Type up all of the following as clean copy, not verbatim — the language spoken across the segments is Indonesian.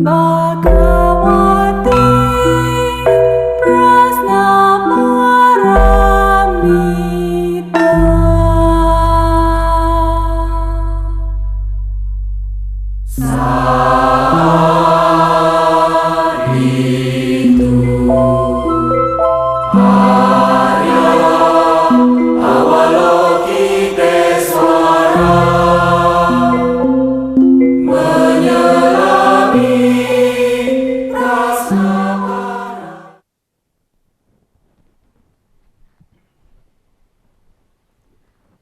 Bhagavati Prasnaparamita Saritu Arya Avalokitesvara menyelami prasnapara.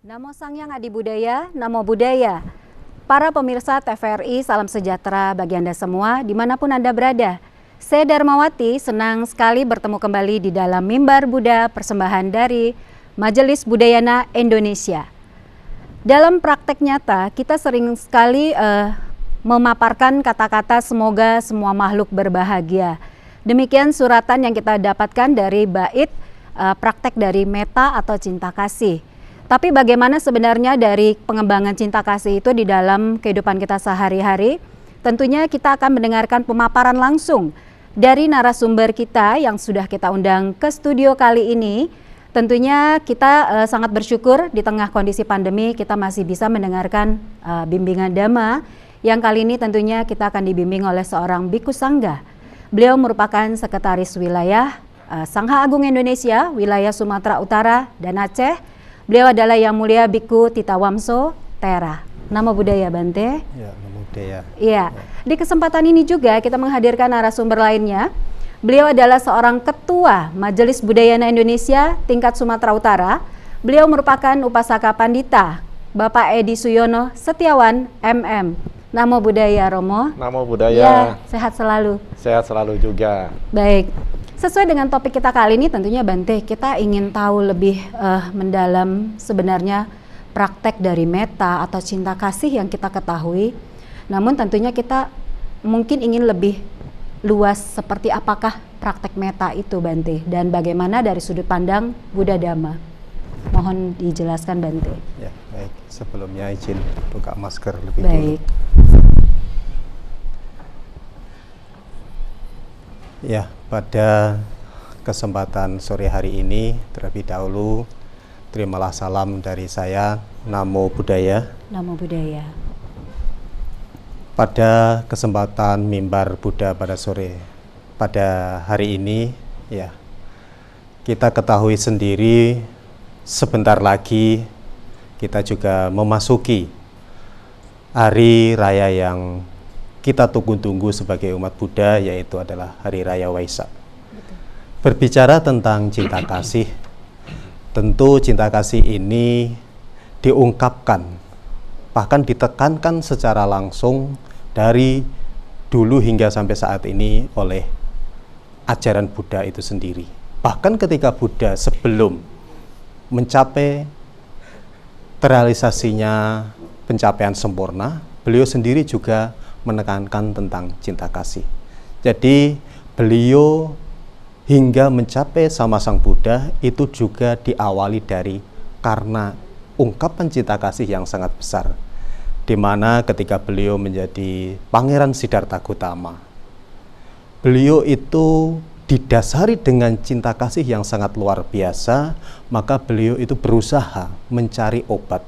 Namo Sang Hyang Adi Budaya, Namo Buddhaya. Para pemirsa TVRI, salam sejahtera bagi Anda semua dimanapun Anda berada. Saya Darmawati, senang sekali bertemu kembali di dalam Mimbar Buddha persembahan dari Majelis Budayana Indonesia. Dalam praktek nyata, kita sering sekali memaparkan kata-kata semoga semua makhluk berbahagia. Demikian suratan yang kita dapatkan dari bait praktek dari metta atau cinta kasih. Tapi bagaimana sebenarnya dari pengembangan cinta kasih itu di dalam kehidupan kita sehari-hari? Tentunya kita akan mendengarkan pemaparan langsung dari narasumber kita yang sudah kita undang ke studio kali ini. Tentunya kita sangat bersyukur di tengah kondisi pandemi kita masih bisa mendengarkan bimbingan Dhamma yang kali ini tentunya kita akan dibimbing oleh seorang Bhikkhu Sangga. Beliau merupakan Sekretaris Wilayah Sangha Agung Indonesia, Wilayah Sumatera Utara dan Aceh. Beliau adalah Yang Mulia Bhikkhu Titawamso Tera. Namo Buddhaya Bante. Ya, Namo Buddhaya. Iya. Di kesempatan ini juga kita menghadirkan narasumber lainnya. Beliau adalah seorang Ketua Majelis Budayana Indonesia tingkat Sumatera Utara. Beliau merupakan Upasaka Pandita, Bapak Edi Suyono Setiawan, MM. Namo Buddhaya Romo. Namo Buddhaya. Ya, sehat selalu. Sehat selalu juga. Baik. Sesuai dengan topik kita kali ini tentunya Bante, kita ingin tahu lebih mendalam sebenarnya praktek dari metta atau cinta kasih yang kita ketahui. Namun tentunya kita mungkin ingin lebih luas seperti apakah praktek metta itu Bante dan bagaimana dari sudut pandang Buddha Dhamma. Mohon dijelaskan Bante. Ya, baik. Sebelumnya izin buka masker lebih Baik. dulu. Ya, pada kesempatan sore hari ini terlebih dahulu terimalah salam dari saya, Namo Buddhaya. Namo Buddhaya. Pada kesempatan mimbar Buddha pada hari ini, ya, kita ketahui sendiri sebentar lagi kita juga memasuki hari raya yang kita tunggu-tunggu sebagai umat Buddha, yaitu adalah Hari Raya Waisak. Berbicara tentang cinta kasih, tentu cinta kasih ini diungkapkan, bahkan ditekankan secara langsung dari dulu hingga sampai saat ini oleh ajaran Buddha itu sendiri. Bahkan ketika Buddha sebelum mencapai terrealisasinya pencapaian sempurna, beliau sendiri juga menekankan tentang cinta kasih. Jadi beliau hingga mencapai sama Sang Buddha itu juga diawali dari karena ungkapan cinta kasih yang sangat besar, di mana ketika beliau menjadi Pangeran Siddhartha Gautama, beliau itu didasari dengan cinta kasih yang sangat luar biasa, maka beliau itu berusaha mencari obat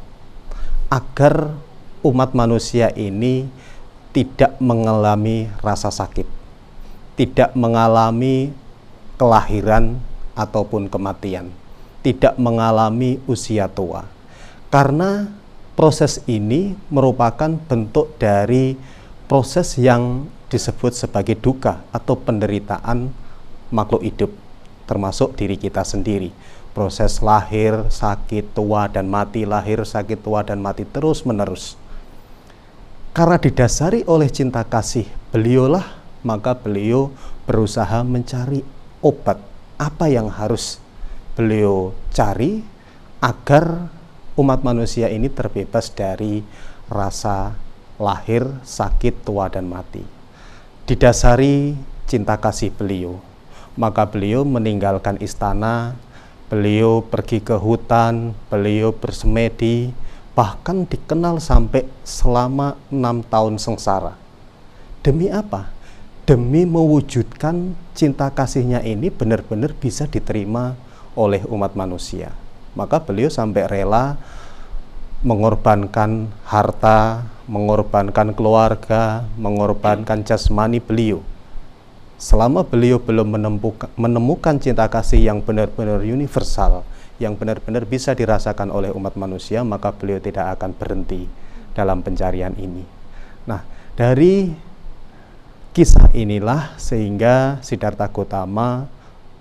agar umat manusia ini tidak mengalami rasa sakit, tidak mengalami kelahiran ataupun kematian, tidak mengalami usia tua. Karena proses ini merupakan bentuk dari proses yang disebut sebagai duka atau penderitaan makhluk hidup, termasuk diri kita sendiri. Proses lahir, sakit, tua, dan mati, lahir, sakit, tua, dan mati terus-menerus. Karena didasari oleh cinta kasih beliaulah, maka beliau berusaha mencari obat. Apa yang harus beliau cari agar umat manusia ini terbebas dari rasa lahir, sakit, tua, dan mati. Didasari cinta kasih beliau, maka beliau meninggalkan istana, beliau pergi ke hutan, beliau bersemedi, bahkan dikenal sampai selama 6 tahun sengsara. Demi apa? demi mewujudkan cinta kasihnya ini benar-benar bisa diterima oleh umat manusia. Maka beliau sampai rela mengorbankan harta, mengorbankan keluarga, mengorbankan jasmani beliau. Selama beliau belum menemukan cinta kasih yang benar-benar universal, yang benar-benar bisa dirasakan oleh umat manusia, maka beliau tidak akan berhenti dalam pencarian ini. Nah, dari kisah inilah sehingga Siddhartha Gautama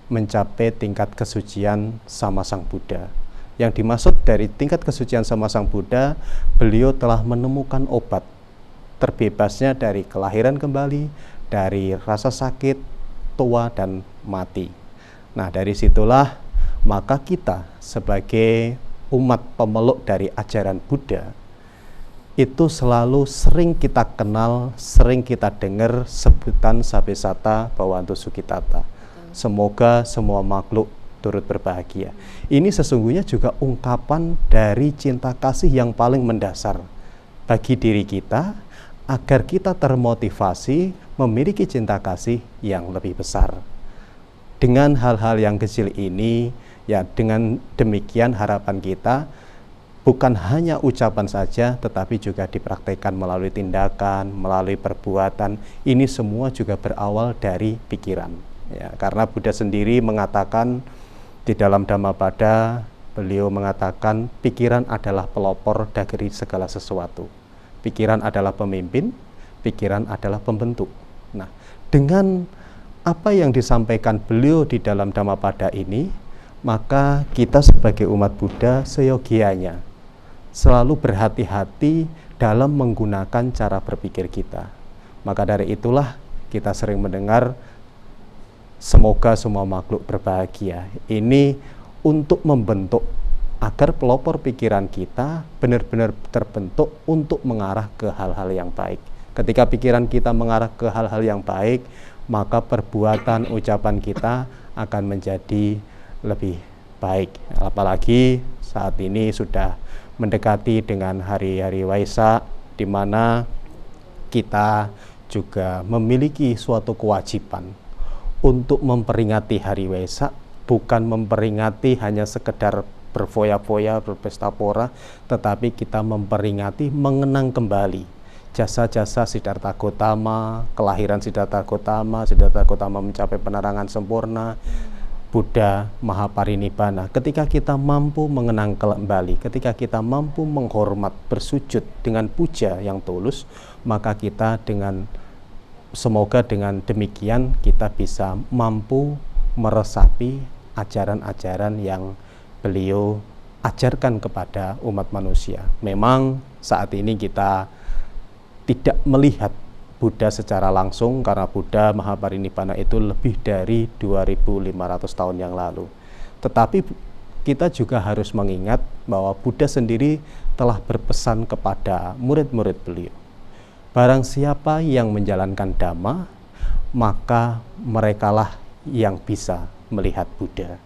mencapai tingkat kesucian sama Sang Buddha. Yang dimaksud dari tingkat kesucian sama Sang Buddha, beliau telah menemukan obat terbebasnya dari kelahiran kembali, dari rasa sakit, tua, dan mati. Nah, dari situlah maka kita sebagai umat pemeluk dari ajaran Buddha itu selalu sering kita kenal, sering kita dengar sebutan Sabesata Bhavantu Sukhitata. Semoga semua makhluk turut berbahagia. Ini sesungguhnya juga ungkapan dari cinta kasih yang paling mendasar bagi diri kita, agar kita termotivasi memiliki cinta kasih yang lebih besar. Dengan hal-hal yang kecil ini, ya dengan demikian harapan kita bukan hanya ucapan saja, tetapi juga dipraktekkan melalui tindakan, melalui perbuatan. Ini semua juga berawal dari pikiran. Ya, karena Buddha sendiri mengatakan di dalam Dhammapada, beliau mengatakan pikiran adalah pelopor dari segala sesuatu. Pikiran adalah pemimpin, pikiran adalah pembentuk. Nah, dengan apa yang disampaikan beliau di dalam Dhammapada ini, maka kita sebagai umat Buddha seyogianya selalu berhati-hati dalam menggunakan cara berpikir kita. Maka dari itulah kita sering mendengar semoga semua makhluk berbahagia. Ini untuk membentuk agar pelopor pikiran kita benar-benar terbentuk untuk mengarah ke hal-hal yang baik. Ketika pikiran kita mengarah ke hal-hal yang baik, maka perbuatan, ucapan kita akan menjadi lebih baik. Apalagi saat ini sudah mendekati dengan hari-hari Waisak, di mana kita juga memiliki suatu kewajiban untuk memperingati hari Waisak, bukan memperingati hanya sekedar berfoya-foya, berpesta pora, tetapi kita memperingati, mengenang kembali jasa-jasa Siddhartha Gautama, kelahiran Siddhartha Gautama mencapai penerangan sempurna, Buddha Mahaparinibbana. Ketika kita mampu mengenang kembali, ketika kita mampu menghormat, bersujud dengan puja yang tulus, maka kita semoga dengan demikian kita bisa mampu meresapi ajaran-ajaran yang beliau ajarkan kepada umat manusia. Memang saat ini kita tidak melihat Buddha secara langsung karena Buddha Mahaparinibbana itu lebih dari 2500 tahun yang lalu. Tetapi kita juga harus mengingat bahwa Buddha sendiri telah berpesan kepada murid-murid beliau. Barang siapa yang menjalankan Dhamma, maka merekalah yang bisa melihat Buddha.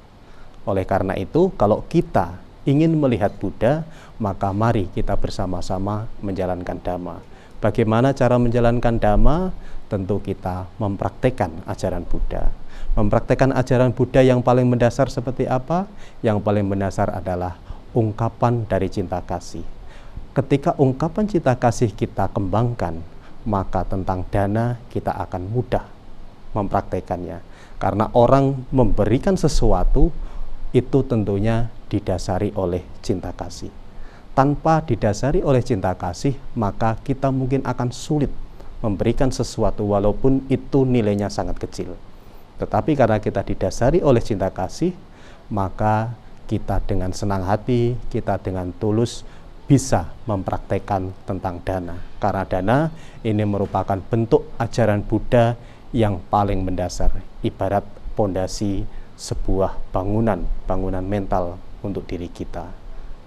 Oleh karena itu, kalau kita ingin melihat Buddha, maka mari kita bersama-sama menjalankan Dhamma. Bagaimana cara menjalankan Dhamma? Tentu kita mempraktekkan ajaran Buddha. Mempraktekkan ajaran Buddha yang paling mendasar seperti apa? Yang paling mendasar adalah ungkapan dari cinta kasih. Ketika ungkapan cinta kasih kita kembangkan, maka tentang dana kita akan mudah mempraktekannya. Karena orang memberikan sesuatu itu tentunya didasari oleh cinta kasih. Tanpa didasari oleh cinta kasih, maka kita mungkin akan sulit memberikan sesuatu walaupun itu nilainya sangat kecil. Tetapi karena kita didasari oleh cinta kasih, maka kita dengan senang hati, kita dengan tulus bisa mempraktekkan tentang dana. Karena dana ini merupakan bentuk ajaran Buddha yang paling mendasar, ibarat pondasi sebuah bangunan mental untuk diri kita.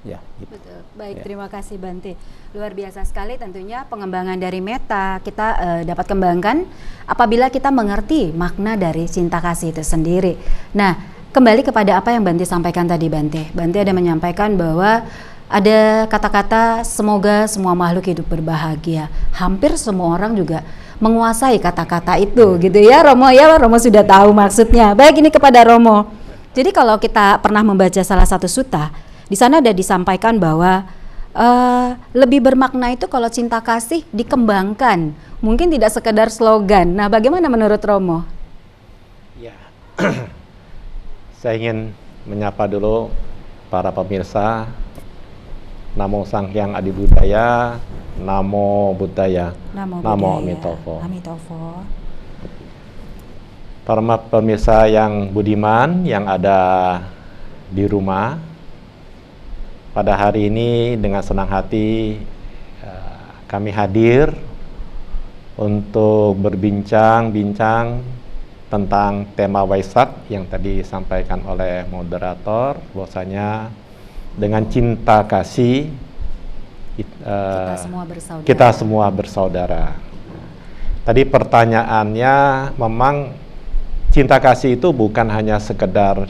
Ya, gitu. Betul. Baik, Ya. terima kasih Bante. Luar biasa sekali tentunya pengembangan dari meta kita dapat kembangkan apabila kita mengerti makna dari cinta kasih itu sendiri. Nah, kembali kepada apa yang Bante sampaikan tadi Bante. Bante ada menyampaikan bahwa ada kata-kata semoga semua makhluk hidup berbahagia. Hampir semua orang juga menguasai kata-kata itu gitu ya Romo ya. Romo sudah tahu maksudnya. Baik, ini kepada Romo. Jadi kalau kita pernah membaca salah satu sutta, di sana ada disampaikan bahwa lebih bermakna itu kalau cinta kasih dikembangkan, mungkin tidak sekedar slogan. Nah, bagaimana menurut Romo? Ya, saya ingin menyapa dulu para pemirsa. Namo Sang Hyang Adi Budaya, Namo Buddhaya, Namo Amitofo. Amitofo. Para pemirsa yang budiman yang ada di rumah, pada hari ini dengan senang hati kami hadir untuk berbincang-bincang tentang tema Waisak yang tadi disampaikan oleh moderator, bahwasanya dengan cinta kasih kita semua bersaudara. Tadi pertanyaannya, memang cinta kasih itu bukan hanya sekedar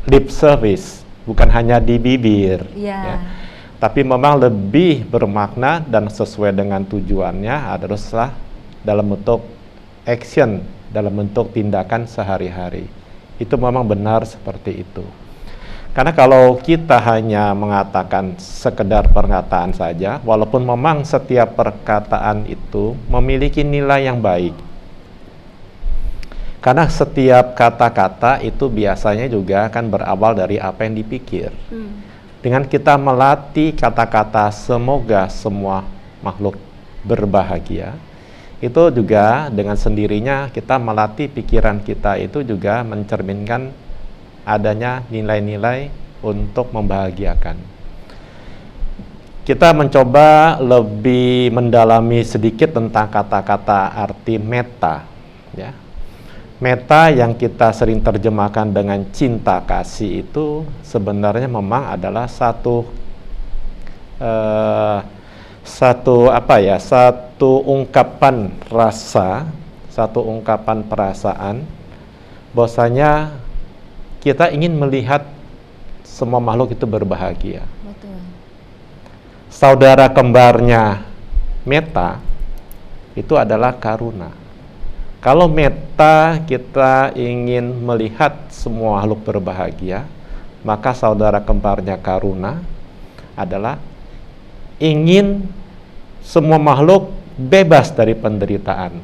lip service, bukan hanya di bibir, ya. Tapi memang lebih bermakna dan sesuai dengan tujuannya adalah dalam bentuk action, dalam bentuk tindakan sehari-hari. Itu memang benar seperti itu. Karena kalau kita hanya mengatakan sekedar perkataan saja, walaupun memang setiap perkataan itu memiliki nilai yang baik. Karena setiap kata-kata itu biasanya juga akan berawal dari apa yang dipikir. Dengan kita melatih kata-kata semoga semua makhluk berbahagia, itu juga dengan sendirinya kita melatih pikiran kita itu juga mencerminkan adanya nilai-nilai untuk membahagiakan. Kita mencoba lebih mendalami sedikit tentang kata-kata arti metta, ya. Metta yang kita sering terjemahkan dengan cinta kasih itu sebenarnya memang adalah satu ungkapan rasa, satu ungkapan perasaan bahwasanya kita ingin melihat semua makhluk itu berbahagia. Betul. Saudara kembarnya metta itu adalah karuna. Kalau metta kita ingin melihat semua makhluk berbahagia, maka saudara kembarnya karuna adalah ingin semua makhluk bebas dari penderitaan.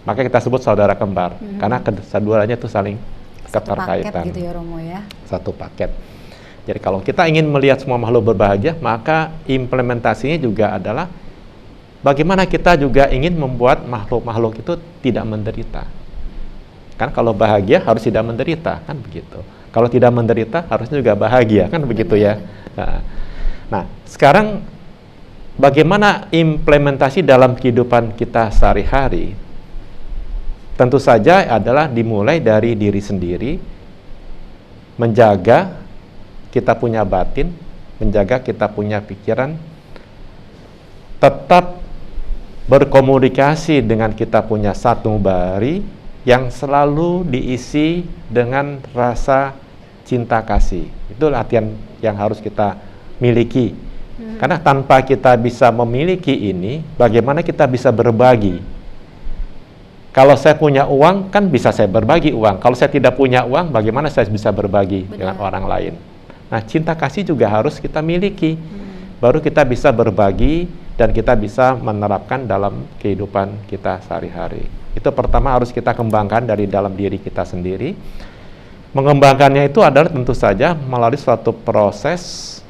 Maka kita sebut saudara kembar, karena keduanya itu saling keterkaitan. Satu paket gitu ya Romo ya. Satu paket. Jadi kalau kita ingin melihat semua makhluk berbahagia, maka implementasinya juga adalah bagaimana kita juga ingin membuat makhluk-makhluk itu tidak menderita. Kan kalau bahagia harus tidak menderita, kan begitu. Kalau tidak menderita harusnya juga bahagia, kan begitu ya. Nah, sekarang bagaimana implementasi dalam kehidupan kita sehari-hari? Tentu saja adalah dimulai dari diri sendiri, menjaga kita punya batin, menjaga kita punya pikiran, tetap berkomunikasi dengan kita punya sanubari yang selalu diisi dengan rasa cinta kasih. Itu latihan yang harus kita miliki. Karena tanpa kita bisa memiliki ini, bagaimana kita bisa berbagi? Kalau saya punya uang, kan bisa saya berbagi uang. Kalau saya tidak punya uang, bagaimana saya bisa berbagi dengan orang lain? Nah, cinta kasih juga harus kita miliki. Baru kita bisa berbagi dan kita bisa menerapkan dalam kehidupan kita sehari-hari. Itu pertama harus kita kembangkan dari dalam diri kita sendiri. Mengembangkannya itu adalah tentu saja melalui suatu proses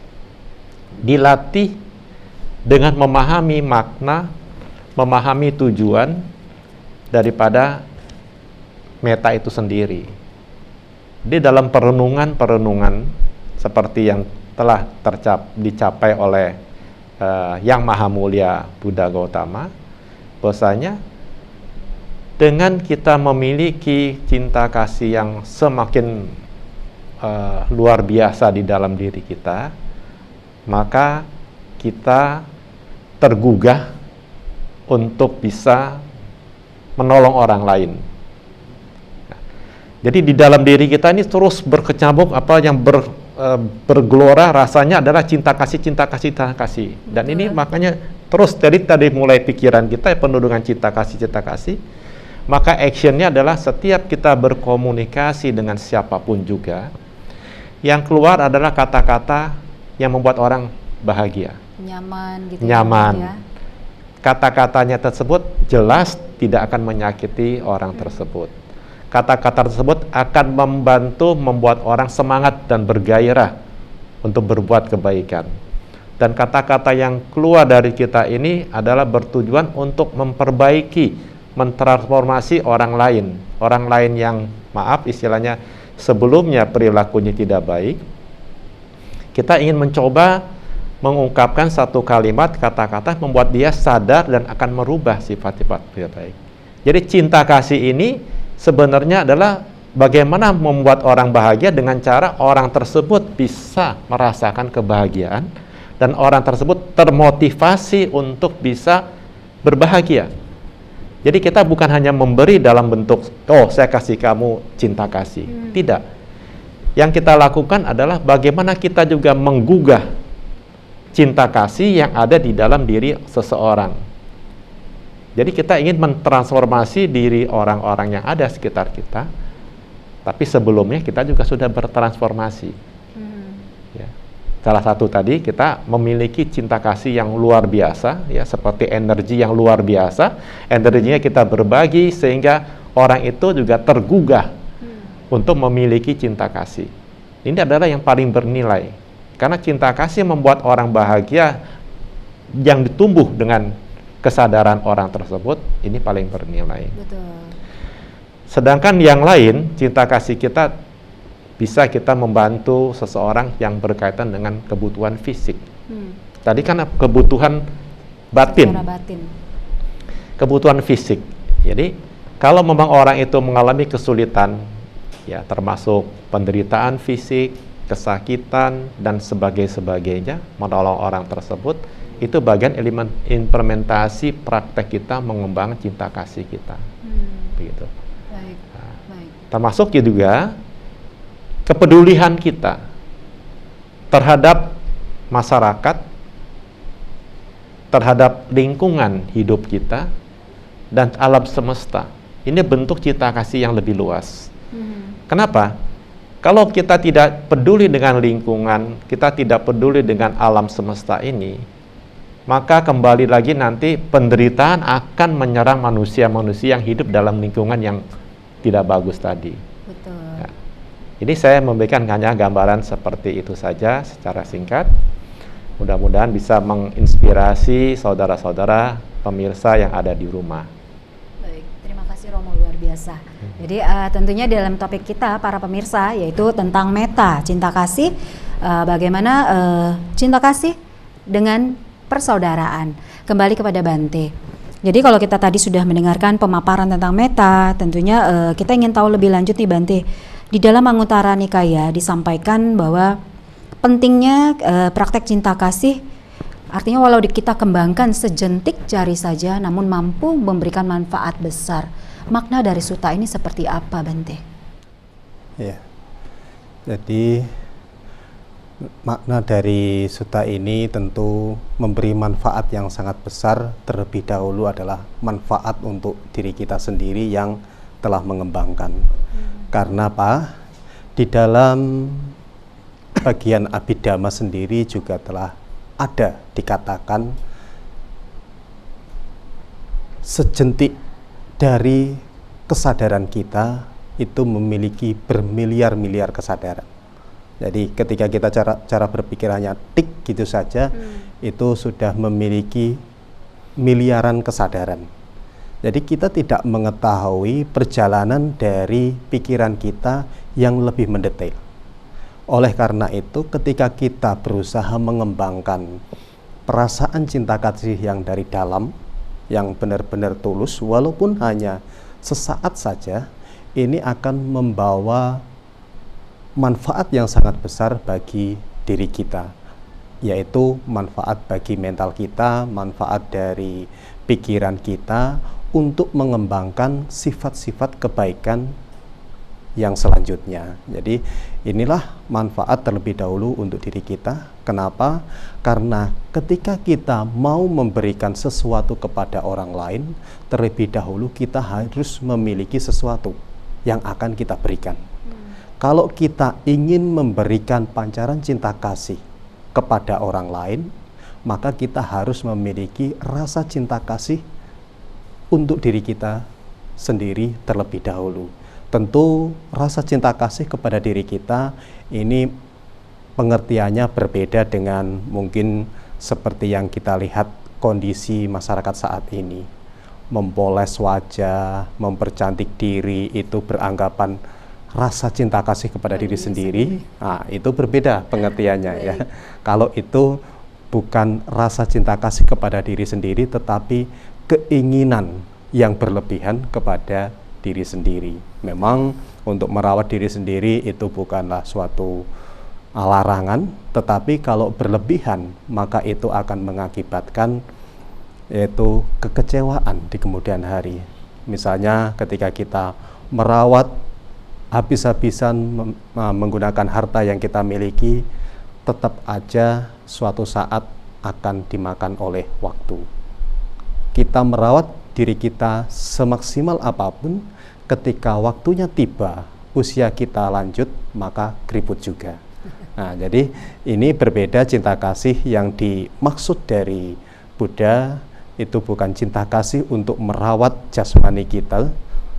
dilatih dengan memahami makna, memahami tujuan daripada metta itu sendiri. Di dalam perenungan-perenungan seperti yang telah dicapai oleh Yang Maha Mulia Buddha Gautama, bahwasanya dengan kita memiliki cinta kasih yang semakin luar biasa di dalam diri kita, maka kita tergugah untuk bisa menolong orang lain. Jadi di dalam diri kita ini terus berkecamuk apa yang bergelora rasanya adalah cinta kasih, cinta kasih, cinta kasih. Dan ini makanya terus tadi mulai pikiran kita penuh dengan cinta kasih, maka actionnya adalah setiap kita berkomunikasi dengan siapapun juga, yang keluar adalah kata-kata yang membuat orang bahagia, Nyaman gitu. nyaman. Ya. Kata-katanya tersebut jelas tidak akan menyakiti orang tersebut. Kata-kata tersebut akan membuat orang semangat dan bergairah untuk berbuat kebaikan. Dan kata-kata yang keluar dari kita ini adalah bertujuan untuk memperbaiki, mentransformasi orang lain yang maaf istilahnya sebelumnya perilakunya tidak baik. Kita ingin mencoba mengungkapkan satu kalimat kata-kata membuat dia sadar dan akan merubah sifat-sifat tidak baik. Jadi cinta kasih ini sebenarnya adalah bagaimana membuat orang bahagia dengan cara orang tersebut bisa merasakan kebahagiaan dan orang tersebut termotivasi untuk bisa berbahagia. Jadi kita bukan hanya memberi dalam bentuk, oh saya kasih kamu cinta kasih. Tidak. Yang kita lakukan adalah bagaimana kita juga menggugah cinta kasih yang ada di dalam diri seseorang. Jadi kita ingin mentransformasi diri orang-orang yang ada sekitar kita, tapi sebelumnya kita juga sudah bertransformasi. Ya. Salah satu tadi kita memiliki cinta kasih yang luar biasa, ya seperti energi yang luar biasa. Energinya kita berbagi sehingga orang itu juga tergugah untuk memiliki cinta kasih. Ini adalah yang paling bernilai. Karena cinta kasih membuat orang bahagia yang ditumbuh dengan kesadaran orang tersebut, ini paling bernilai. Betul. Sedangkan yang lain, cinta kasih kita bisa kita membantu seseorang yang berkaitan dengan kebutuhan fisik. Tadi kan kebutuhan batin. Secara batin. Kebutuhan fisik. Jadi, kalau memang orang itu mengalami kesulitan, ya termasuk penderitaan fisik, kesakitan dan sebagainya, menolong orang tersebut, itu bagian elemen implementasi praktek kita mengembangkan cinta kasih kita. Begitu. Baik. Baik. Termasuk juga kepedulian kita terhadap masyarakat, terhadap lingkungan hidup kita dan alam semesta. Ini bentuk cinta kasih yang lebih luas. Kenapa? Kalau kita tidak peduli dengan lingkungan, kita tidak peduli dengan alam semesta ini, maka kembali lagi nanti penderitaan akan menyerang manusia-manusia yang hidup dalam lingkungan yang tidak bagus tadi. Betul. Ya. Jadi saya memberikan hanya gambaran seperti itu saja secara singkat. Mudah-mudahan bisa menginspirasi saudara-saudara pemirsa yang ada di rumah. Baik, terima kasih Romo, luar biasa. Jadi tentunya dalam topik kita para pemirsa yaitu tentang meta cinta kasih, bagaimana cinta kasih dengan persaudaraan. Kembali kepada Bante. Jadi kalau kita tadi sudah mendengarkan pemaparan tentang meta, tentunya kita ingin tahu lebih lanjut nih Bante. Di dalam Anguttara Nikaya disampaikan bahwa pentingnya praktek cinta kasih, artinya walau kita kembangkan sejentik jari saja namun mampu memberikan manfaat besar. Makna dari sutta ini seperti apa, Bante? Ya, jadi makna dari sutta ini tentu memberi manfaat yang sangat besar. Terlebih dahulu adalah manfaat untuk diri kita sendiri yang telah mengembangkan. Karena apa? Di dalam bagian Abhidhamma sendiri juga telah ada dikatakan sejentik dari kesadaran kita itu memiliki bermiliar-miliar kesadaran. Jadi ketika kita cara berpikirannya tik gitu saja, itu sudah memiliki miliaran kesadaran. Jadi kita tidak mengetahui perjalanan dari pikiran kita yang lebih mendetail. Oleh karena itu, ketika kita berusaha mengembangkan perasaan cinta kasih yang dari dalam, yang benar-benar tulus, walaupun hanya sesaat saja, ini akan membawa manfaat yang sangat besar bagi diri kita, yaitu manfaat bagi mental kita, manfaat dari pikiran kita untuk mengembangkan sifat-sifat kebaikan yang selanjutnya. Jadi Inilah manfaat terlebih dahulu untuk diri kita. Kenapa? Karena ketika kita mau memberikan sesuatu kepada orang lain, terlebih dahulu kita harus memiliki sesuatu yang akan kita berikan. Kalau kita ingin memberikan pancaran cinta kasih kepada orang lain, maka kita harus memiliki rasa cinta kasih untuk diri kita sendiri terlebih dahulu. Tentu rasa cinta kasih kepada diri kita ini pengertiannya berbeda dengan mungkin seperti yang kita lihat kondisi masyarakat saat ini. Mempoles wajah, mempercantik diri, itu beranggapan rasa cinta kasih kepada diri sendiri. Nah, itu berbeda pengertiannya ya. Kalau itu bukan rasa cinta kasih kepada diri sendiri, tetapi keinginan yang berlebihan kepada diri sendiri. Memang untuk merawat diri sendiri itu bukanlah suatu larangan, tetapi kalau berlebihan maka itu akan mengakibatkan yaitu kekecewaan di kemudian hari. Misalnya ketika kita merawat habis-habisan menggunakan harta yang kita miliki, tetap aja suatu saat akan dimakan oleh waktu. Kita merawat diri kita semaksimal apapun, ketika waktunya tiba, usia kita lanjut, maka keriput juga. Nah, jadi ini berbeda cinta kasih yang dimaksud dari Buddha, itu bukan cinta kasih untuk merawat jasmani kita,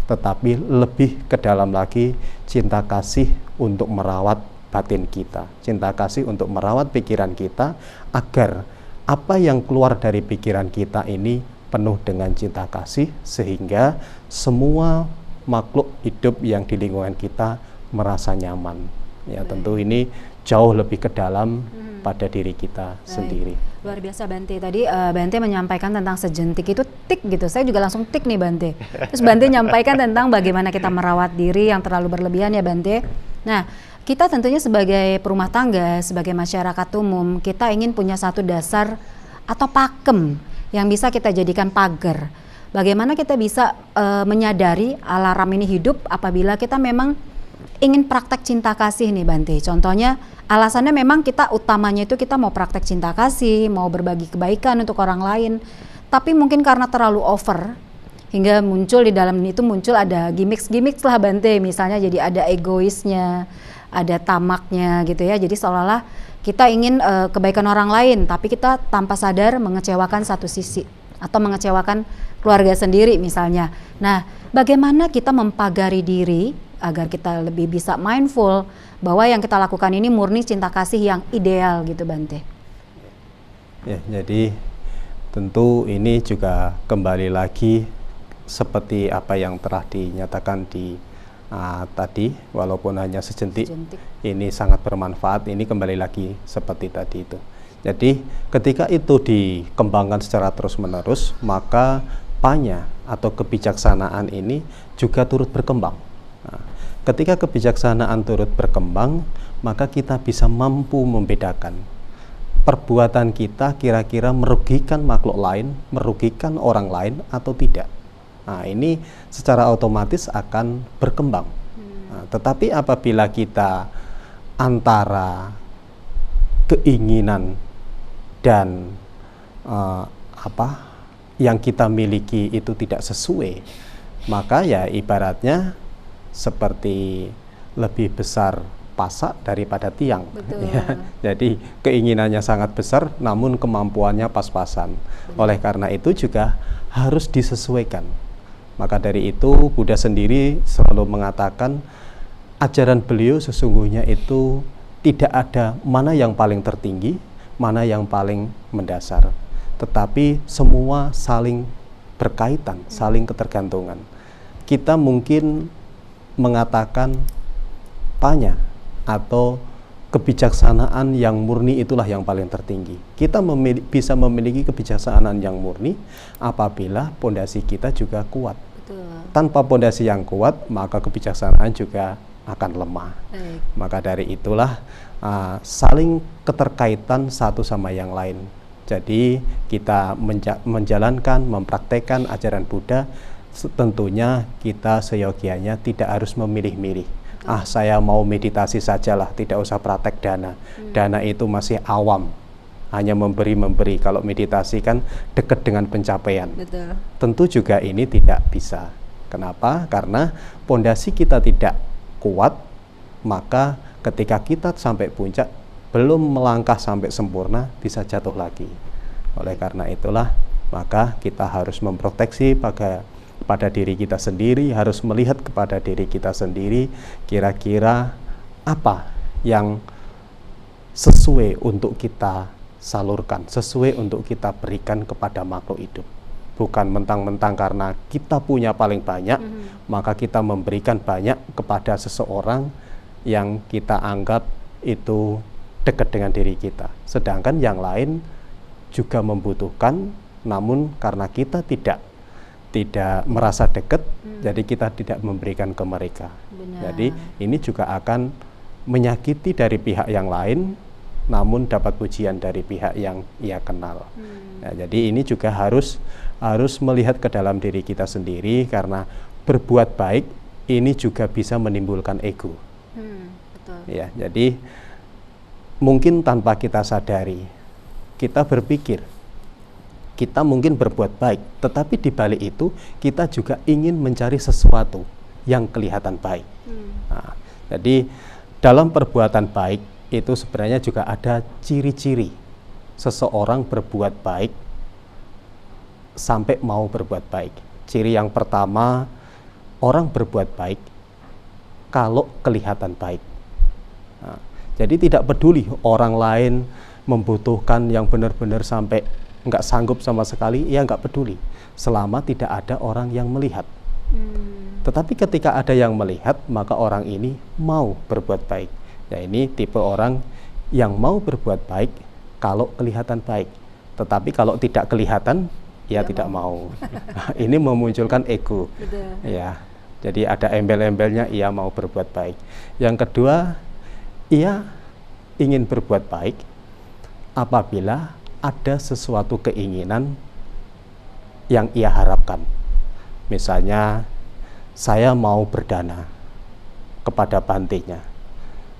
tetapi lebih ke dalam lagi cinta kasih untuk merawat batin kita, cinta kasih untuk merawat pikiran kita, agar apa yang keluar dari pikiran kita ini penuh dengan cinta kasih, sehingga semua makhluk hidup yang di lingkungan kita merasa nyaman. Ya, tentu ini jauh lebih ke dalam pada diri kita sendiri. Luar biasa Bante. Tadi Bante menyampaikan tentang sejentik itu tik gitu. Saya juga langsung tik nih Bante. Terus Bante menyampaikan tentang bagaimana kita merawat diri yang terlalu berlebihan ya Bante. Nah, kita tentunya sebagai perumah tangga, sebagai masyarakat umum, kita ingin punya satu dasar atau pakem yang bisa kita jadikan pagar. Bagaimana kita bisa menyadari alarm ini hidup apabila kita memang ingin praktek cinta kasih nih Bante. Contohnya alasannya memang kita utamanya itu kita mau praktek cinta kasih, mau berbagi kebaikan untuk orang lain. Tapi mungkin karena terlalu over hingga muncul di dalam itu muncul ada gimmicks lah Bante. Misalnya jadi ada egoisnya, ada tamaknya gitu ya. Jadi seolah-olah kita ingin kebaikan orang lain, tapi kita tanpa sadar mengecewakan satu sisi atau mengecewakan keluarga sendiri misalnya. Nah, bagaimana kita mempagari diri agar kita lebih bisa mindful bahwa yang kita lakukan ini murni cinta kasih yang ideal gitu Bante. Ya, jadi tentu ini juga kembali lagi seperti apa yang telah dinyatakan di tadi, walaupun hanya sejentik, ini sangat bermanfaat. Ini kembali lagi seperti tadi itu. Jadi ketika itu dikembangkan secara terus-menerus, maka panya atau kebijaksanaan ini juga turut berkembang. Nah, ketika kebijaksanaan turut berkembang, maka kita bisa mampu membedakan perbuatan kita kira-kira merugikan makhluk lain, merugikan orang lain atau tidak. Nah, ini secara otomatis akan berkembang. Nah, tetapi apabila kita antara keinginan dan yang kita miliki itu tidak sesuai, maka ya ibaratnya seperti lebih besar pasak daripada tiang. Ya, jadi keinginannya sangat besar namun kemampuannya pas-pasan. Oleh karena itu juga harus disesuaikan. Maka dari itu Buddha sendiri selalu mengatakan ajaran beliau sesungguhnya itu tidak ada mana yang paling tertinggi, mana yang paling mendasar, tetapi semua saling berkaitan, saling ketergantungan. Kita mungkin mengatakan panya atau kebijaksanaan yang murni itulah yang paling tertinggi. Kita bisa memiliki kebijaksanaan yang murni apabila pondasi kita juga kuat. Betul. Tanpa pondasi yang kuat, maka kebijaksanaan juga akan lemah. Maka dari itulah saling keterkaitan satu sama yang lain. Jadi kita menjalankan, mempraktekkan ajaran Buddha, tentunya kita seyogianya tidak harus memilih-milih. Saya mau meditasi sajalah, tidak usah praktek dana. Dana itu masih awam, hanya memberi. Kalau meditasi kan dekat dengan pencapaian. Betul. Tentu juga ini tidak bisa. Kenapa? Karena pondasi kita tidak kuat, maka ketika kita sampai puncak, belum melangkah sampai sempurna, bisa jatuh lagi. Oleh karena itulah, maka kita harus memproteksi pada diri kita sendiri, harus melihat kepada diri kita sendiri, kira-kira apa yang sesuai untuk kita salurkan, sesuai untuk kita berikan kepada makhluk hidup. Bukan mentang-mentang karena kita punya paling banyak, maka kita memberikan banyak kepada seseorang yang kita anggap itu dekat dengan diri kita. Sedangkan yang lain juga membutuhkan, namun karena kita tidak merasa dekat, jadi kita tidak memberikan ke mereka. Benar. Jadi ini juga akan menyakiti dari pihak yang lain, namun dapat pujian dari pihak yang ia kenal. Nah, jadi ini juga harus melihat ke dalam diri kita sendiri, karena berbuat baik ini juga bisa menimbulkan ego. Betul. Ya, jadi mungkin tanpa kita sadari, kita berpikir kita mungkin berbuat baik, tetapi di balik itu kita juga ingin mencari sesuatu yang kelihatan baik. Nah, jadi dalam perbuatan baik itu sebenarnya juga ada ciri-ciri seseorang berbuat baik sampai mau berbuat baik. Ciri yang pertama, orang berbuat baik kalau kelihatan baik. Nah, jadi tidak peduli orang lain membutuhkan yang benar-benar sampai nggak sanggup sama sekali, ya nggak peduli selama tidak ada orang yang melihat. Tetapi ketika ada yang melihat, maka orang ini mau berbuat baik. Ya, ini tipe orang yang mau berbuat baik kalau kelihatan baik, tetapi kalau tidak kelihatan, ya tidak mau. Nah, ini memunculkan ego. Betul. Ya, jadi ada embel-embelnya, ia mau berbuat baik. Yang kedua, ia ingin berbuat baik apabila ada sesuatu keinginan yang ia harapkan. Misalnya, saya mau berdana kepada Bantenya,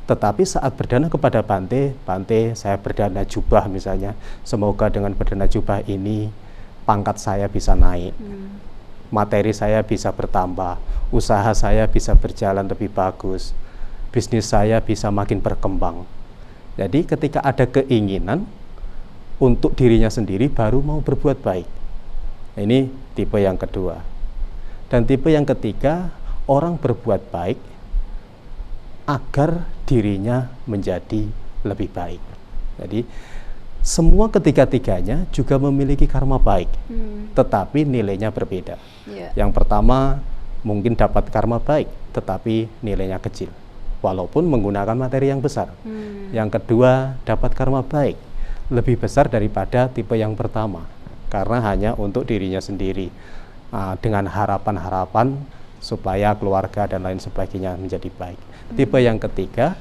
tetapi saat berdana kepada Bante, saya berdana jubah misalnya, semoga dengan berdana jubah ini pangkat saya bisa naik, materi saya bisa bertambah, usaha saya bisa berjalan lebih bagus, bisnis saya bisa makin berkembang. Jadi ketika ada keinginan untuk dirinya sendiri, baru mau berbuat baik. Ini tipe yang kedua. Dan tipe yang ketiga, orang berbuat baik agar dirinya menjadi lebih baik. Jadi semua ketiga-tiganya juga memiliki karma baik, tetapi nilainya berbeda. Yang pertama mungkin dapat karma baik, tetapi nilainya kecil, walaupun menggunakan materi yang besar. Yang kedua dapat karma baik, lebih besar daripada tipe yang pertama, karena hanya untuk dirinya sendiri, dengan harapan-harapan supaya keluarga dan lain sebagainya menjadi baik. Tipe yang ketiga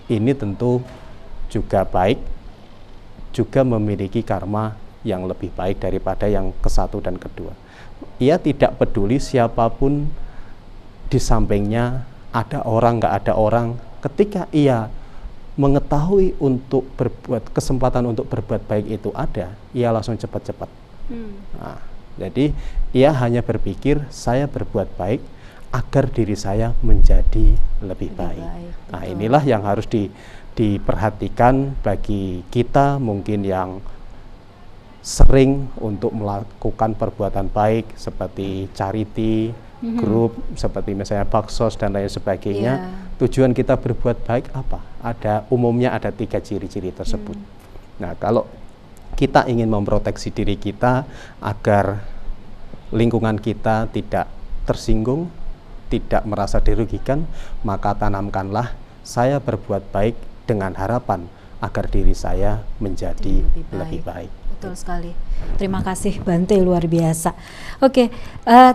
ini tentu juga baik, juga memiliki karma yang lebih baik daripada yang ke-1 dan kedua. Ia tidak peduli siapapun di sampingnya, ada orang nggak ada orang, ketika ia mengetahui untuk berbuat, kesempatan untuk berbuat baik itu ada, ia langsung cepat-cepat. Nah, jadi ia hanya berpikir, saya berbuat baik agar diri saya menjadi lebih baik. Nah, inilah yang harus diperhatikan bagi kita mungkin yang sering untuk melakukan perbuatan baik seperti charity, grup, seperti misalnya baksos dan lain sebagainya. Tujuan kita berbuat baik apa? Umumnya ada 3 ciri-ciri tersebut. Nah, kalau kita ingin memproteksi diri kita agar lingkungan kita tidak tersinggung, tidak merasa dirugikan, maka tanamkanlah saya berbuat baik dengan harapan agar diri saya menjadi lebih baik. Betul sekali. Terima kasih Bante, luar biasa. Oke,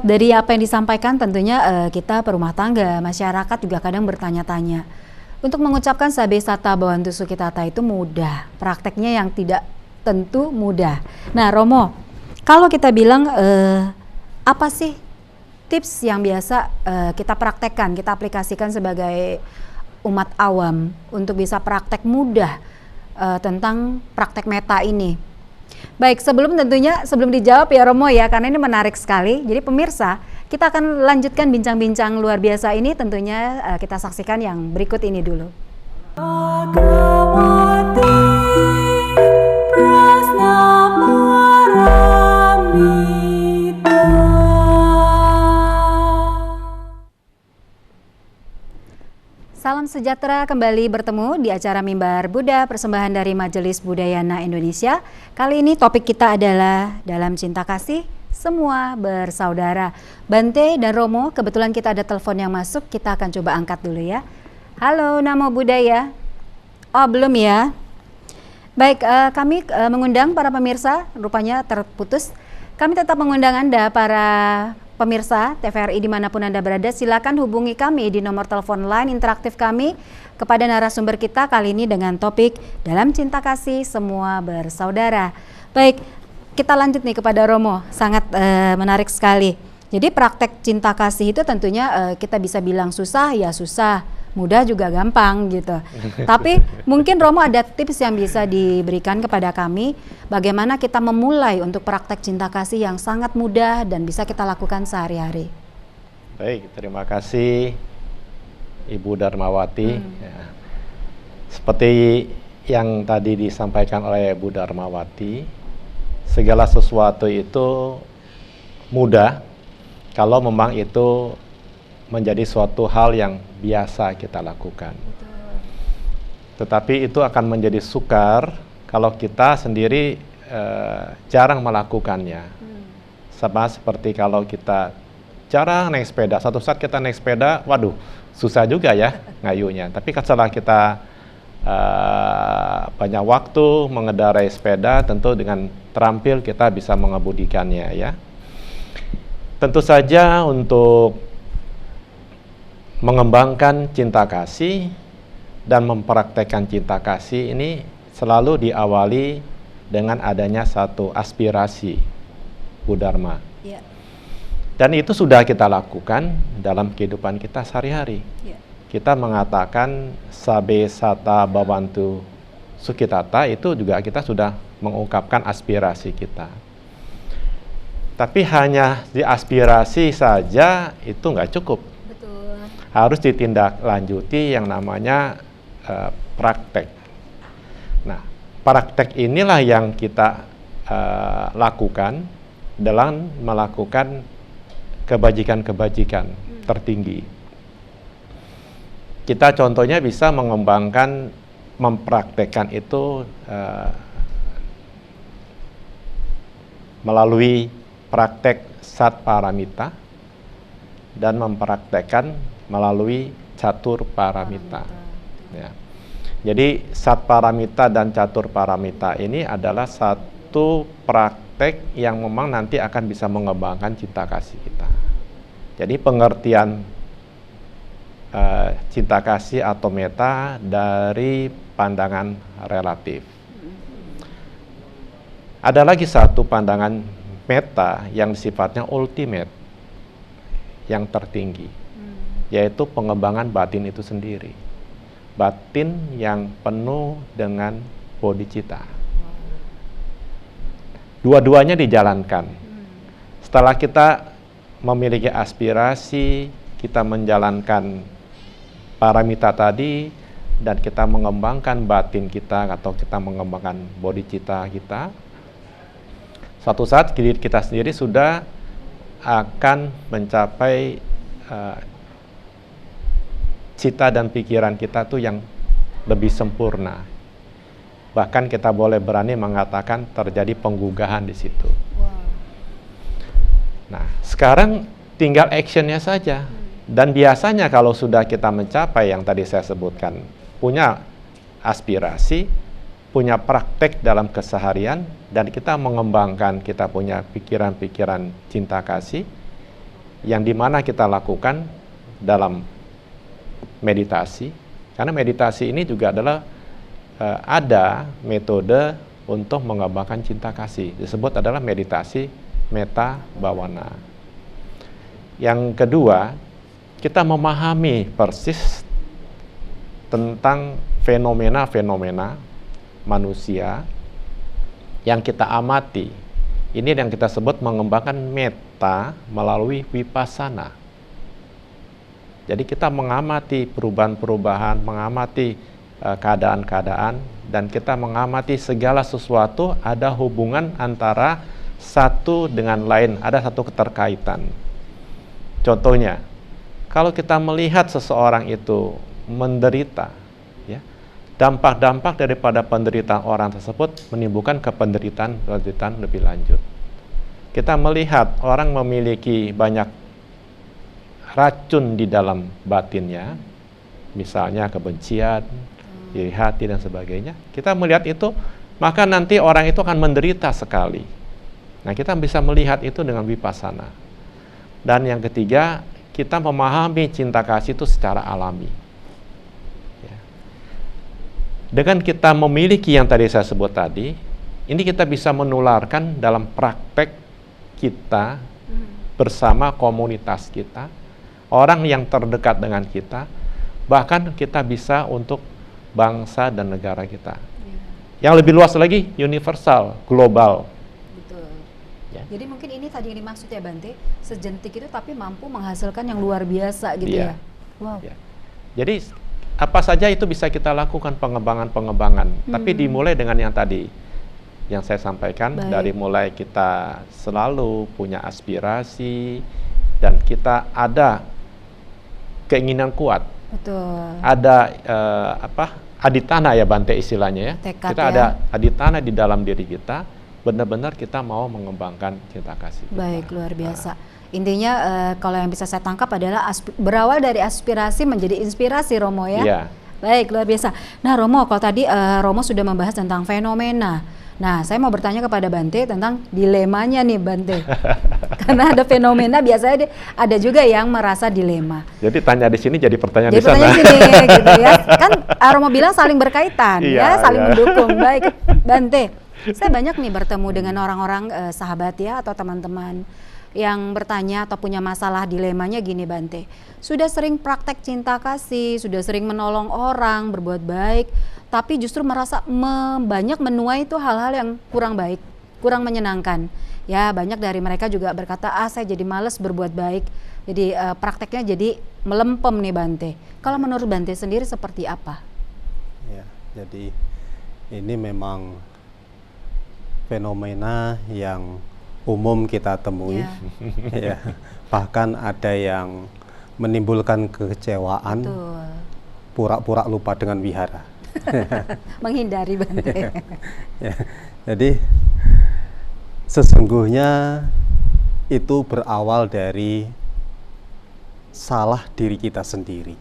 dari apa yang disampaikan tentunya kita perumah tangga, masyarakat juga kadang bertanya-tanya. Untuk mengucapkan Sabe Sata Bhawantu Sukhitata itu mudah, prakteknya yang tidak tentu mudah. Nah Romo, kalau kita bilang apa sih tips yang biasa kita praktekkan, kita aplikasikan sebagai umat awam untuk bisa praktek mudah tentang praktek meta ini? Baik, sebelum dijawab ya Romo ya, karena ini menarik sekali. Jadi pemirsa, kita akan lanjutkan bincang-bincang luar biasa ini, tentunya kita saksikan yang berikut ini dulu. Bhagavati Prasnaparamita. Salam sejahtera, kembali bertemu di acara Mimbar Buddha, persembahan dari Majelis Budayana Indonesia. Kali ini topik kita adalah dalam cinta kasih, semua bersaudara. Bante dan Romo, kebetulan kita ada telepon yang masuk, kita akan coba angkat dulu ya. Halo, Namo Buddhaya. Oh, belum ya. Baik, kami mengundang para pemirsa, rupanya terputus. Kami tetap mengundang Anda, para pemirsa TVRI dimanapun Anda berada, silakan hubungi kami di nomor telepon line interaktif kami kepada narasumber kita kali ini dengan topik dalam cinta kasih semua bersaudara. Baik, kita lanjut nih kepada Romo, sangat menarik sekali. Jadi praktek cinta kasih itu tentunya kita bisa bilang susah ya susah, mudah juga gampang gitu. Tapi mungkin Romo ada tips yang bisa diberikan kepada kami bagaimana kita memulai untuk praktek cinta kasih yang sangat mudah dan bisa kita lakukan sehari-hari. Baik, terima kasih Ibu Darmawati. Ya. Seperti yang tadi disampaikan oleh Ibu Darmawati, segala sesuatu itu mudah kalau memang itu menjadi suatu hal yang biasa kita lakukan. Betul. Tetapi itu akan menjadi sukar kalau kita sendiri jarang melakukannya. Sama seperti kalau kita jarang naik sepeda, satu saat kita naik sepeda, waduh susah juga ya ngayunya. Tapi setelah kita banyak waktu mengendarai sepeda, tentu dengan terampil kita bisa mengemudikannya ya. Tentu saja untuk mengembangkan cinta kasih dan mempraktekkan cinta kasih ini selalu diawali dengan adanya satu aspirasi, Bu Dharma. Ya. Dan itu sudah kita lakukan dalam kehidupan kita sehari-hari. Ya. Kita mengatakan sabe sata babantu sukitata, itu juga kita sudah mengungkapkan aspirasi kita. Tapi hanya di aspirasi saja itu nggak cukup. Harus ditindaklanjuti yang namanya praktek. Nah, praktek inilah yang kita lakukan dalam melakukan kebajikan-kebajikan tertinggi. Kita contohnya bisa mengembangkan, mempraktekkan itu melalui praktek Satparamita dan mempraktekkan melalui Catur Paramita. Ya. Jadi Satparamita dan Catur Paramita ini adalah satu praktek yang memang nanti akan bisa mengembangkan cinta kasih kita. Jadi pengertian cinta kasih atau meta dari pandangan relatif. Ada lagi satu pandangan meta yang sifatnya ultimate, yang tertinggi, yaitu pengembangan batin itu sendiri. Batin yang penuh dengan bodhicitta. Dua-duanya dijalankan. Setelah kita memiliki aspirasi, kita menjalankan paramita tadi, dan kita mengembangkan batin kita atau kita mengembangkan bodhicitta kita, suatu saat kita sendiri sudah akan mencapai cita dan pikiran kita tuh yang lebih sempurna. Bahkan kita boleh berani mengatakan terjadi penggugahan di situ. Wow. Nah, sekarang tinggal actionnya saja. Dan biasanya kalau sudah kita mencapai yang tadi saya sebutkan, punya aspirasi, punya praktek dalam keseharian, dan kita mengembangkan, kita punya pikiran-pikiran cinta kasih, yang dimana kita lakukan dalam meditasi, karena meditasi ini juga adalah ada metode untuk mengembangkan cinta kasih, disebut adalah meditasi meta bawana. Yang kedua, kita memahami persis tentang fenomena-fenomena manusia yang kita amati. Ini yang kita sebut mengembangkan meta melalui vipassana. Jadi kita mengamati perubahan-perubahan, mengamati keadaan-keadaan, dan kita mengamati segala sesuatu ada hubungan antara satu dengan lain, ada satu keterkaitan. Contohnya, kalau kita melihat seseorang itu menderita, ya, dampak-dampak daripada penderitaan orang tersebut menimbulkan penderitaan lebih lanjut. Kita melihat orang memiliki banyak racun di dalam batinnya, misalnya kebencian, iri hati dan sebagainya. Kita melihat itu, maka nanti orang itu akan menderita sekali. Nah, kita bisa melihat itu dengan vipassana. Dan yang ketiga, kita memahami cinta kasih itu secara alami. Ya. Dengan kita memiliki yang tadi saya sebut tadi, ini kita bisa menularkan dalam praktek kita bersama komunitas kita, orang yang terdekat dengan kita, bahkan kita bisa untuk bangsa dan negara kita. Yang lebih luas lagi, universal, global. Betul. Ya. Jadi mungkin ini tadi yang dimaksud ya Bante, sejentik itu tapi mampu menghasilkan yang luar biasa gitu ya. Wow. Ya. Jadi apa saja itu bisa kita lakukan pengembangan-pengembangan, tapi dimulai dengan yang tadi yang saya sampaikan. Baik. Dari mulai kita selalu punya aspirasi dan kita ada keinginan kuat. Betul. Ada aditana ya Bante istilahnya ya. Tekad Kita ya. ada aditana di dalam diri kita, benar-benar kita mau mengembangkan cinta kasih kita. Baik, luar biasa. Intinya kalau yang bisa saya tangkap adalah berawal dari aspirasi menjadi inspirasi, Romo ya. Iya. Baik, luar biasa. Nah, Romo, kalau tadi Romo sudah membahas tentang fenomena. Nah, saya mau bertanya kepada Bante tentang dilemanya nih, Bante. Karena ada fenomena, biasanya ada juga yang merasa dilema. Jadi tanya di sini jadi pertanyaan Jadi di sana. pertanyaan gini, gitu ya. Kan Romo bilang saling berkaitan, Iya, ya, saling iya. mendukung. Baik, Bante. Saya banyak nih bertemu dengan orang-orang sahabat ya atau teman-teman yang bertanya atau punya masalah dilemanya gini, Bante. Sudah sering praktek cinta kasih, sudah sering menolong orang, berbuat baik, tapi justru merasa banyak menuai itu hal-hal yang kurang baik, kurang menyenangkan. Ya, banyak dari mereka juga berkata, saya jadi males berbuat baik. Jadi prakteknya jadi melempem nih, Bante. Kalau menurut Bante sendiri seperti apa? Ya, jadi ini memang fenomena yang umum kita temui. Ya, bahkan ada yang menimbulkan kekecewaan, Betul. pura-pura lupa dengan wihara. Menghindari, Bante. Ya, jadi sesungguhnya itu berawal dari salah diri kita sendiri.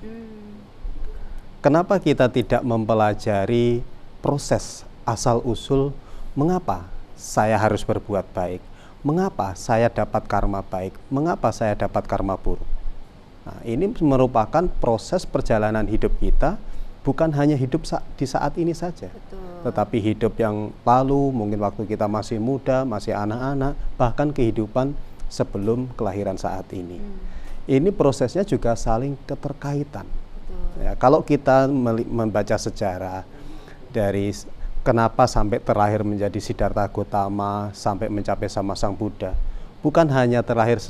Kenapa kita tidak mempelajari proses asal-usul mengapa saya harus berbuat baik? Mengapa saya dapat karma baik? Mengapa saya dapat karma buruk? Nah, ini merupakan proses perjalanan hidup kita, bukan hanya hidup di saat ini saja. Betul. Tetapi hidup yang lalu, mungkin waktu kita masih muda, masih anak-anak, bahkan kehidupan sebelum kelahiran saat ini. Ini prosesnya juga saling keterkaitan. Ya, kalau kita membaca sejarah dari kenapa sampai terakhir menjadi Siddhartha Gautama sampai mencapai sama Sang Buddha, bukan hanya terakhir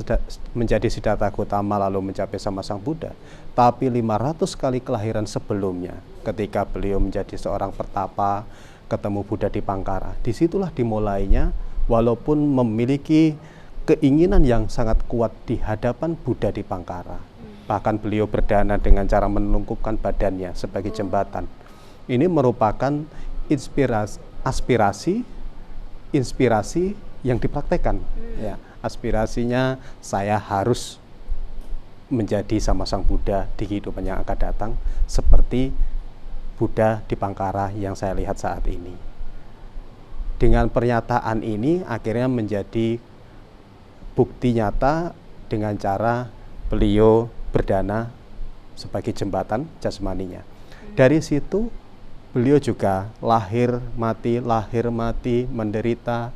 menjadi Siddhartha Gautama lalu mencapai sama Sang Buddha, tapi 500 kali kelahiran sebelumnya ketika beliau menjadi seorang pertapa, ketemu Buddha di Pangkara. Disitulah dimulainya, walaupun memiliki keinginan yang sangat kuat di hadapan Buddha di Pangkara. Bahkan beliau berdana dengan cara menelungkupkan badannya sebagai jembatan. Ini merupakan inspirasi yang dipraktekkan. Ya, aspirasinya saya harus menjadi sama Sang Buddha di kehidupan yang akan datang, seperti Buddha di Pangkara yang saya lihat saat ini. Dengan pernyataan ini akhirnya menjadi bukti nyata dengan cara beliau berdana sebagai jembatan jasmaninya. Dari situ beliau juga lahir mati, menderita,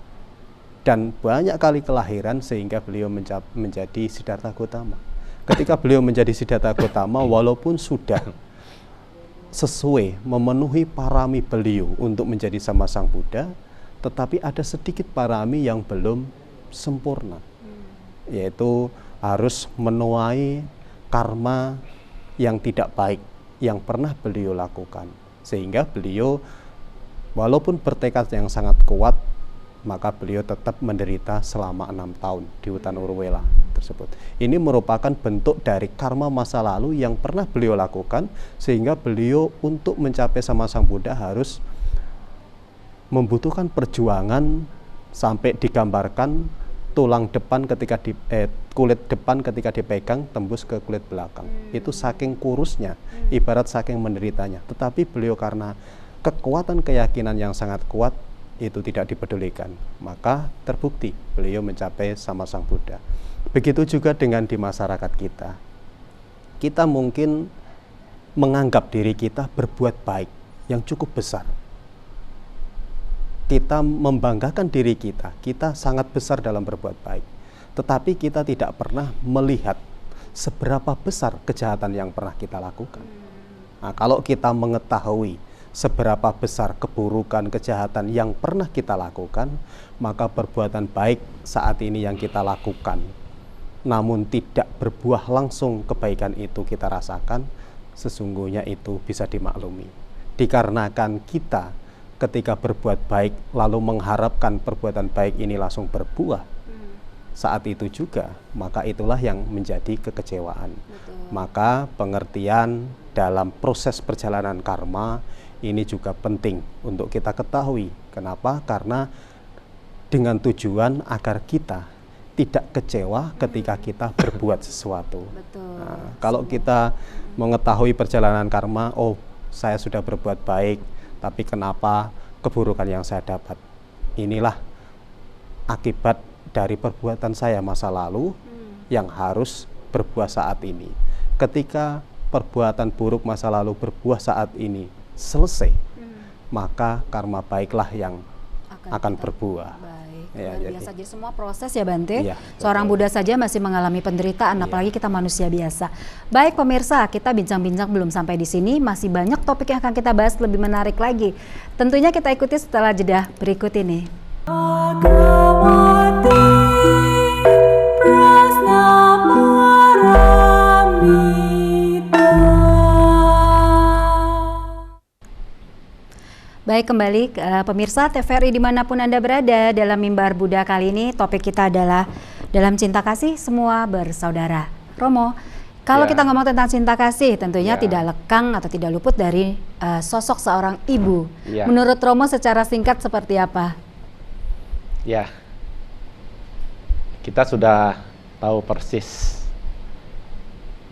dan banyak kali kelahiran sehingga beliau menjadi Siddhartha Gautama. Ketika beliau menjadi Siddhartha Gautama, walaupun sudah sesuai memenuhi parami beliau untuk menjadi sama Sang Buddha, tetapi ada sedikit parami yang belum sempurna, yaitu harus menuai karma yang tidak baik yang pernah beliau lakukan, sehingga beliau walaupun bertekad yang sangat kuat, maka beliau tetap menderita selama 6 tahun di hutan Urwela tersebut. Ini merupakan bentuk dari karma masa lalu yang pernah beliau lakukan, sehingga beliau untuk mencapai sama Sang Buddha harus membutuhkan perjuangan sampai digambarkan tulang depan ketika kulit depan ketika dipegang tembus ke kulit belakang. Itu saking kurusnya, ibarat saking menderitanya. Tetapi beliau karena kekuatan keyakinan yang sangat kuat itu tidak dipedulikan, maka terbukti beliau mencapai sama Sang Buddha. Begitu juga dengan di masyarakat kita. Kita mungkin menganggap diri kita berbuat baik yang cukup besar. Kita membanggakan diri kita sangat besar dalam berbuat baik. Tetapi kita tidak pernah melihat seberapa besar kejahatan yang pernah kita lakukan. Nah, kalau kita mengetahui seberapa besar keburukan, kejahatan yang pernah kita lakukan, maka perbuatan baik saat ini yang kita lakukan, namun tidak berbuah langsung kebaikan itu kita rasakan, sesungguhnya itu bisa dimaklumi. Dikarenakan kita ketika berbuat baik lalu mengharapkan perbuatan baik ini langsung berbuah, saat itu juga, maka itulah yang menjadi kekecewaan. Maka pengertian dalam proses perjalanan karma ini juga penting untuk kita ketahui. Kenapa? Karena dengan tujuan agar kita tidak kecewa ketika kita berbuat sesuatu. Nah, kalau kita mengetahui perjalanan karma, oh saya sudah berbuat baik, tapi kenapa keburukan yang saya dapat? Inilah akibat dari perbuatan saya masa lalu yang harus berbuah saat ini. Ketika perbuatan buruk masa lalu berbuah saat ini selesai, maka karma baiklah yang akan berbuah. Baik, Ya, luar biasa. Jadi semua proses ya Bante. Iya, Seorang Buddha saja masih mengalami penderitaan, apalagi kita manusia biasa. Baik pemirsa, kita bincang-bincang belum sampai di sini, masih banyak topik yang akan kita bahas lebih menarik lagi. Tentunya kita ikuti setelah jeda berikut ini. Bhagavati Prasnamaramita. Baik, kembali pemirsa TVRI dimanapun Anda berada. Dalam Mimbar Buddha kali ini topik kita adalah dalam cinta kasih semua bersaudara. Romo, kalau kita ngomong tentang cinta kasih tentunya tidak lekang atau tidak luput dari sosok seorang ibu. Menurut Romo secara singkat seperti apa? Ya, kita sudah tahu persis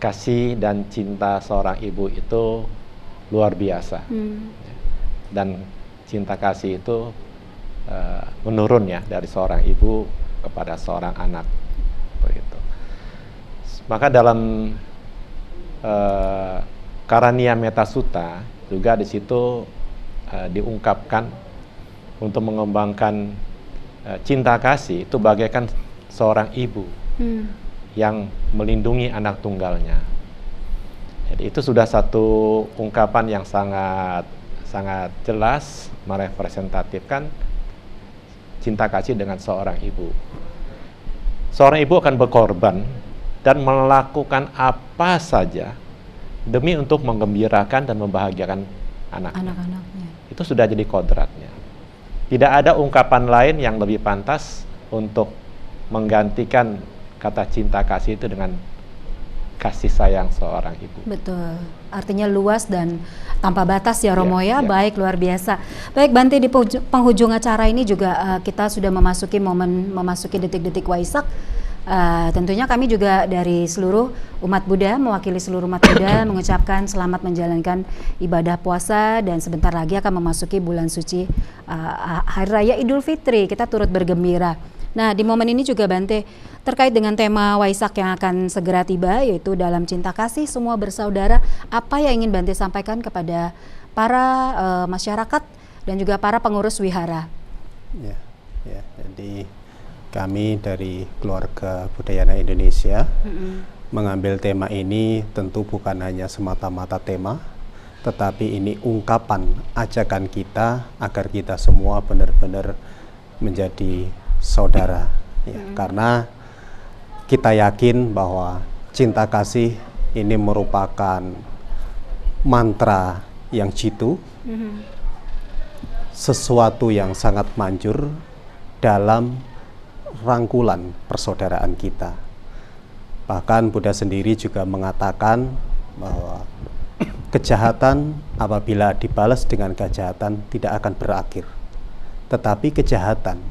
kasih dan cinta seorang ibu itu luar biasa. Dan cinta kasih itu menurun ya dari seorang ibu kepada seorang anak, begitu. Maka dalam Karaniya Metta Sutta juga di situ diungkapkan untuk mengembangkan cinta kasih itu bagaikan seorang ibu yang melindungi anak tunggalnya. Jadi itu sudah satu ungkapan yang sangat jelas merepresentatifkan cinta kasih dengan seorang ibu. Seorang ibu akan berkorban dan melakukan apa saja demi untuk menggembirakan dan membahagiakan anak-anaknya. Itu sudah jadi kodratnya. Tidak ada ungkapan lain yang lebih pantas untuk menggantikan kata cinta kasih itu dengan kasih sayang seorang ibu. Betul, artinya luas dan tanpa batas ya Romo ya. Baik, luar biasa. Baik Bante, di penghujung acara ini juga kita sudah memasuki detik-detik Waisak. Tentunya kami juga dari seluruh umat Buddha, mewakili seluruh umat Buddha mengucapkan selamat menjalankan ibadah puasa dan sebentar lagi akan memasuki bulan suci Hari Raya Idul Fitri. Kita turut bergembira. Nah, di momen ini juga Bante, terkait dengan tema Waisak yang akan segera tiba, yaitu dalam cinta kasih semua bersaudara, apa yang ingin Bante sampaikan kepada para masyarakat dan juga para pengurus wihara? Ya, jadi kami dari keluarga Budayana Indonesia mengambil tema ini tentu bukan hanya semata-mata tema, tetapi ini ungkapan ajakan kita agar kita semua benar-benar menjadi saudara. Ya, karena kita yakin bahwa cinta kasih ini merupakan mantra yang jitu, sesuatu yang sangat manjur dalam rangkulan persaudaraan kita. Bahkan Buddha sendiri juga mengatakan bahwa kejahatan apabila dibalas dengan kejahatan tidak akan berakhir. Tetapi kejahatan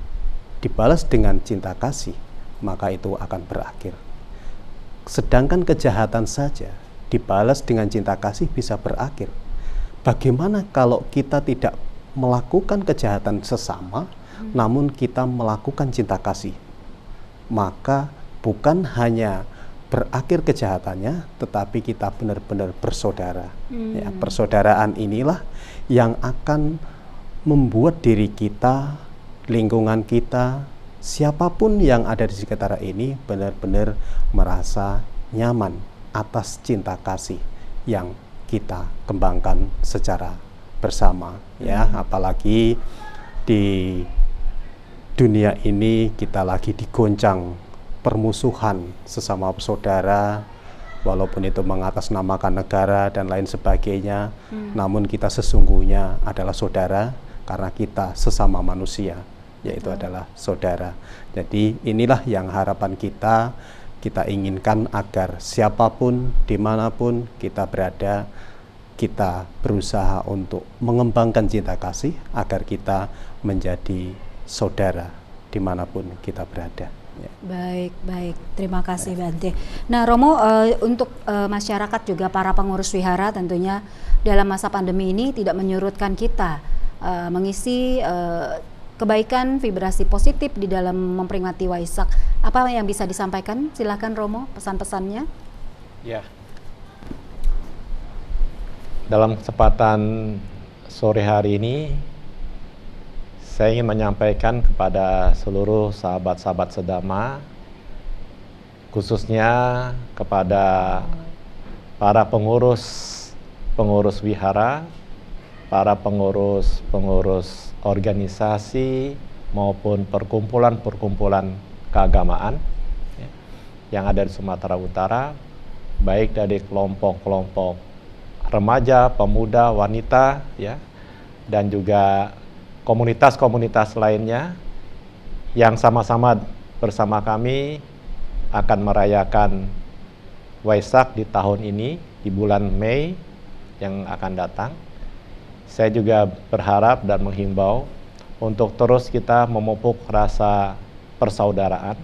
dibalas dengan cinta kasih, maka itu akan berakhir. Sedangkan kejahatan saja dibalas dengan cinta kasih bisa berakhir. Bagaimana kalau kita tidak melakukan kejahatan sesama, namun kita melakukan cinta kasih? Maka bukan hanya berakhir kejahatannya, tetapi kita benar-benar bersaudara. Ya, persaudaraan inilah yang akan membuat diri kita, lingkungan kita, siapapun yang ada di sekitar ini benar-benar merasa nyaman atas cinta kasih yang kita kembangkan secara bersama. Ya, apalagi di dunia ini kita lagi digoncang permusuhan sesama saudara, walaupun itu mengatasnamakan negara dan lain sebagainya, namun kita sesungguhnya adalah saudara karena kita sesama manusia, yaitu adalah saudara. Jadi inilah yang harapan kita inginkan agar siapapun, dimanapun kita berada, kita berusaha untuk mengembangkan cinta kasih agar kita menjadi saudara dimanapun kita berada. Ya. Baik. Terima kasih Bante. Nah, Romo, untuk masyarakat juga para pengurus wihara tentunya dalam masa pandemi ini tidak menyurutkan kita mengisi kebaikan, vibrasi positif di dalam memperingati Waisak. Apa yang bisa disampaikan? Silakan Romo, pesan-pesannya. Ya. Dalam kesempatan sore hari ini, saya ingin menyampaikan kepada seluruh sahabat-sahabat sedama, khususnya kepada para pengurus wihara, para pengurus organisasi maupun perkumpulan keagamaan yang ada di Sumatera Utara, baik dari kelompok-kelompok remaja, pemuda, wanita, ya, dan juga komunitas-komunitas lainnya yang sama-sama bersama kami akan merayakan Waisak di tahun ini, di bulan Mei yang akan datang. Saya juga berharap dan menghimbau untuk terus kita memupuk rasa persaudaraan,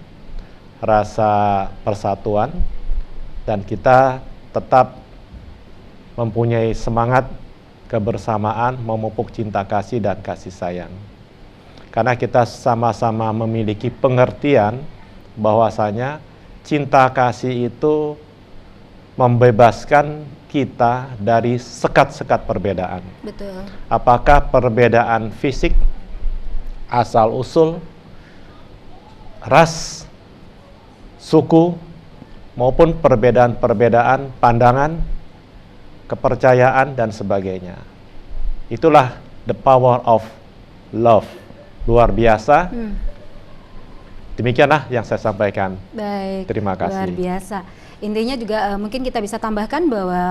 rasa persatuan, dan kita tetap mempunyai semangat kebersamaan, memupuk cinta kasih dan kasih sayang. Karena kita sama-sama memiliki pengertian bahwasanya cinta kasih itu membebaskan kita dari sekat-sekat perbedaan. Betul. Apakah perbedaan fisik, asal-usul, ras, suku, maupun perbedaan-perbedaan pandangan, kepercayaan, dan sebagainya. Itulah the power of love. Luar biasa. Demikianlah yang saya sampaikan. Baik. Terima kasih. Luar biasa. Intinya juga mungkin kita bisa tambahkan bahwa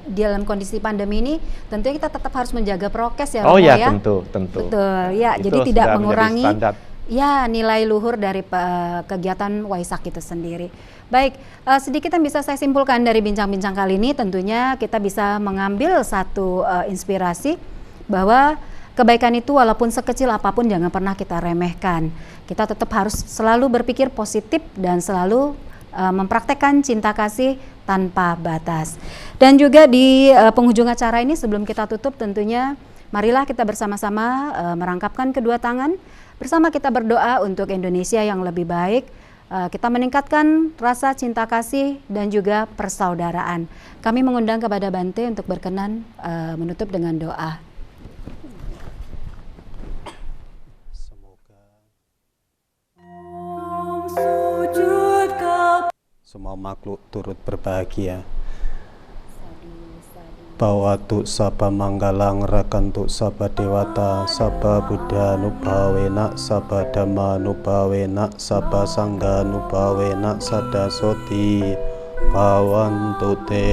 di dalam kondisi pandemi ini tentunya kita tetap harus menjaga prokes ya. Oh Romo, ya, ya, tentu. Betul. Ya, Itu jadi tidak sudah mengurangi menjadi standar. ya nilai luhur dari kegiatan Waisak itu sendiri. Baik, sedikit yang bisa saya simpulkan dari bincang-bincang kali ini, tentunya kita bisa mengambil satu inspirasi bahwa kebaikan itu walaupun sekecil apapun jangan pernah kita remehkan. Kita tetap harus selalu berpikir positif dan selalu mempraktekkan cinta kasih tanpa batas. Dan juga di penghujung acara ini sebelum kita tutup tentunya marilah kita bersama-sama merangkapkan kedua tangan, bersama kita berdoa untuk Indonesia yang lebih baik. Kita meningkatkan rasa cinta kasih dan juga persaudaraan. Kami mengundang kepada Bante untuk berkenan menutup dengan doa. Semoga Semua makhluk turut berbahagia. Bawatu sabba manggalang rakantu sabba dewata sabba buddha nubhawena sabba dhamma nubhawena sabba sangha nubhawena sada soti bhavantu te.